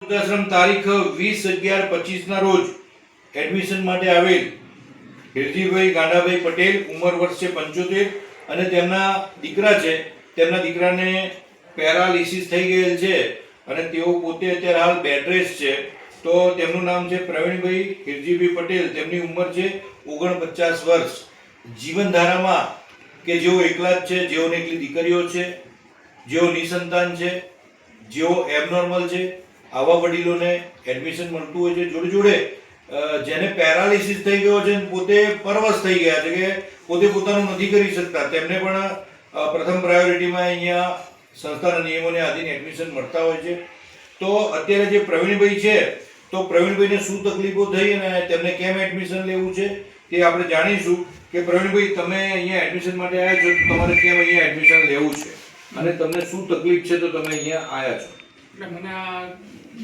વૃદ્ધાશ્રમ તારીખ 20/11/25 ના રોજ એડમિશન માટે આવેલ હિરજીભાઈ ગાંડાભાઈ પટેલ, ઉંમર વર્ષ છે 75 અને તેમના દીકરા છે. તેમના દીકરાને પેરાલિસિસ થઈ ગયેલ છે અને તેઓ પોતે અત્યારે હાલ બેડ રેસ્ટ છે. તો તેમનું નામ છે પ્રવીણભાઈ હિરજીભાઈ પટેલ. તેમની ઉંમર છે 49 વર્ષ. જીવનધારામાં કે જેઓ એકલા જ છે, જેઓને એકલી દીકરીઓ છે, જેઓ નિસંતાન છે, જેઓ એબનોર્મલ છે, આવા વડીલોને એડમિશન મળતું હોય છે. જોડે જોડે જેને પેરાલિસિસ થઈ ગયો છે, પોતે પરવશ થઈ ગયા છે કે પોતે પોતાનું નથી કરી શકતા, તેમને પણ પ્રથમ પ્રાયોરિટીમાં અહીંયા સંસ્થાના નિયમોને આધીન એડમિશન મળતા હોય છે. તો અત્યારે જે પ્રવીણભાઈ છે, તો પ્રવીણભાઈને શું તકલીફો થઈ અને તેમને કેમ એડમિશન લેવું છે તે આપણે જાણીશું. કે પ્રવીણભાઈ, તમે અહીંયા એડમિશન માટે આવ્યા છો, તો તમારે કેમ અહીંયા એડમિશન લેવું છે અને તમને શું તકલીફ છે તો તમે અહીંયા આવ્યા છો? એટલે મને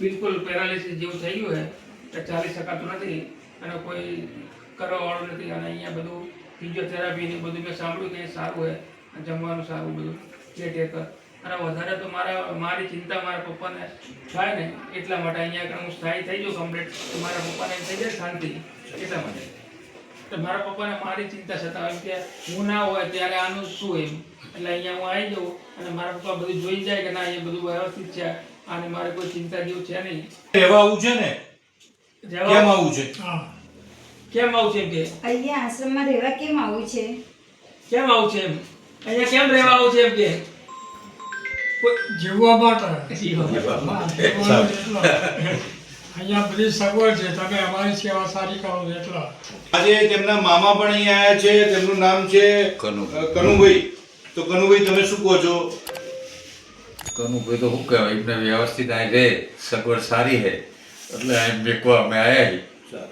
બિલકુલ પેરાલિસિસ જેવું થઈ ગયું છે કે ચાલી શકાતું નથી અને કોઈ કરવાવાળું નથી. અને અહીંયા બધું ફિઝિયોથેરાપી ને બધું મેં સાંભળ્યું કે સારું હોય, જમવાનું સારું, બધું કેરટેકર. અને વધારે તો મારી ચિંતા મારા પપ્પાને થાય ને એટલા માટે અહીંયા આગળ હું સ્થાયી થઈ જાઉં કમ્પ્લીટ, તો મારા પપ્પાને થઈ જાય શાંતિ. એટલા માટે તો મારા પપ્પાને મારી ચિંતા છતાં એમ કે હું ના હોય ત્યારે આનું શું એમ, એટલે અહીંયા હું આવી જાઉં અને મારા પપ્પા બધું જોઈ જાય કે ના અહીંયા બધું વ્યવસ્થિત છે અને મારે કોઈ ચિંતા જેવું છે નહીં. રહેવા આવું છે ને? કેમ આવું છે? કેમ આવું છે એમ કે અહીંયા આશ્રમમાં રહેવા કેમ આવું છે? કેમ આવું છે એમ અહીંયા કેમ રહેવા આવું છે એમ કે જીવવા માટે સારું. અહીંયા બધી સગવડ છે, તમે અમારી સેવા સારી કરો છો એટલા. આજે તેમના મામા પણ અહીંયા આવ્યા છે. તેમનું નામ છે કનુભાઈ. તો કનુભાઈ, તમે શું કહો છો? કનુભાઈ તો શું કહેવાય, એમને વ્યવસ્થિત અહીં રહે, સગવડ સારી છે એટલે અહીં મેકવા અમે આવ્યા છીએ.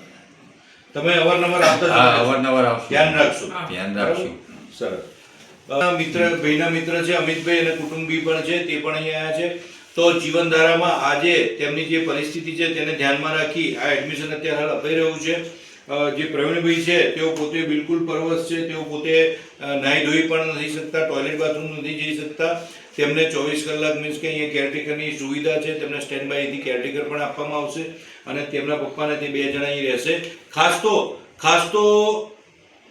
તમે અવારનવાર આવતા હા, છો? અવારનવાર આવશું, ધ્યાન રાખશો. ધ્યાન રાખશું. સરસ. મિત્ર, ભાઈના મિત્ર છે અમિતભાઈ અને કુટુંબી પણ છે, તે પણ અહીંયા આવ્યા છે. તો જીવનધારામાં આજે તેમની જે પરિસ્થિતિ છે તેને ધ્યાનમાં રાખી આ એડમિશન અત્યારે હાલ અપાઈ રહ્યું છે. જે પ્રવીણભાઈ છે તેઓ પોતે બિલકુલ પરવશ છે. તેઓ પોતે નાહી ધોઈ પણ નથી શકતા, ટોયલેટ બાથરૂમ નથી જઈ શકતા. તેમને 24 કલાક મીન્સ કે અહીંયા કેરટેકરની સુવિધા છે. તેમને સ્ટેન્ડ બાયથી કેરટેકર પણ આપવામાં આવશે અને તેમના પપ્પાને તે 2 જણા અહીં રહેશે. ખાસ તો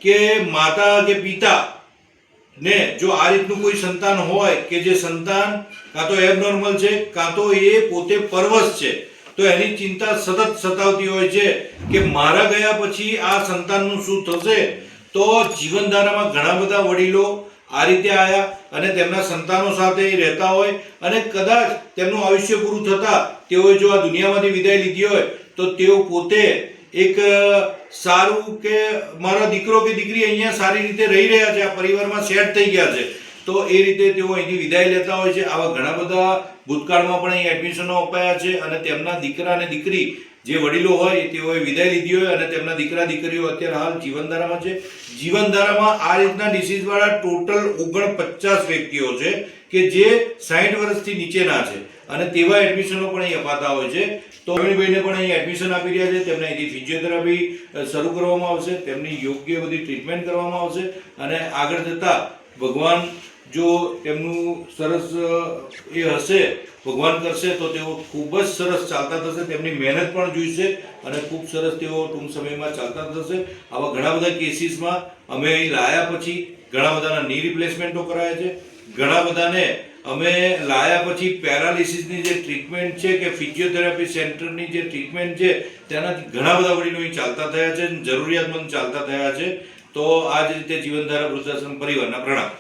કે માતા કે પિતા ને જો આ રીતનું કોઈ સંતાન હોય કે જે સંતાન કાં તો એબનોર્મલ છે કાં તો એ પોતે પરવશ છે, તો એની ચિંતા સતત સતાવતી હોય છે કે મારા ગયા પછી આ સંતાનનું શું થશે. તો જીવનધારામાં ઘણા બધા વડીલો આ રીતે આવ્યા અને તેમના સંતાનો સાથે રહેતા હોય અને કદાચ તેમનું આયુષ્ય પૂરું થતાં તેઓએ જો આ દુનિયામાંથી વિદાય લીધી હોય તો તેઓ પોતે એક સારું કે મારો દીકરો કે દીકરી અહીંયા સારી રીતે રહી રહ્યા છે, આ પરિવારમાં સેટ થઈ ગયા છે, તો એ રીતે તેઓ અહીંથી વિદાય લેતા હોય છે. આવા ઘણા બધા ભૂતકાળમાં પણ અહીં એડમિશનો અપાયા છે અને તેમના દીકરા અને દીકરી જે વડીલો હોય તેઓએ વિદાય લીધી હોય અને તેમના દીકરા દીકરીઓ અત્યારે હાલ જીવનધારામાં છે. જીવનધારામાં આ રીતના ડિસીઝવાળા ટોટલ 49 વ્યક્તિઓ છે કે જે 60 વર્ષથી નીચેના છે અને તેવા એડમિશનો પણ અહીં અપાતા હોય છે. તો પ્રવીણભાઈને પણ અહીં એડમિશન આપી રહ્યા છે. તેમને અહીંથી ફિઝિયોથેરાપી શરૂ કરવામાં આવશે, તેમની યોગ્ય બધી ટ્રીટમેન્ટ કરવામાં આવશે અને આગળ જતાં ભગવાન જો તેમનું સરસ એ હશે, ભગવાન કરશે તો તેઓ ખૂબ જ સરસ ચાલતા થશે. તેમની મહેનત પણ જોઈશે અને ખૂબ સરસ તેઓ ટૂંક સમયમાં ચાલતા થશે. આવા ઘણા બધા કેસીસમાં અમે અહીં લાયા પછી ઘણા બધાના ની રિપ્લેસમેન્ટો કરાયા છે. ઘણા બધાને અમે લાયા પછી પેરાલિસિસની જે ટ્રીટમેન્ટ છે કે ફિઝિયોથેરાપી સેન્ટરની જે ટ્રીટમેન્ટ છે તેનાથી ઘણા બધા વડીલો અહીં ચાલતા થયા છે, જરૂરિયાતમંદ ચાલતા થયા છે. તો આ જ રીતે જીવનધારા વૃદ્ધાશ્રમ પરિવારના પ્રણામ.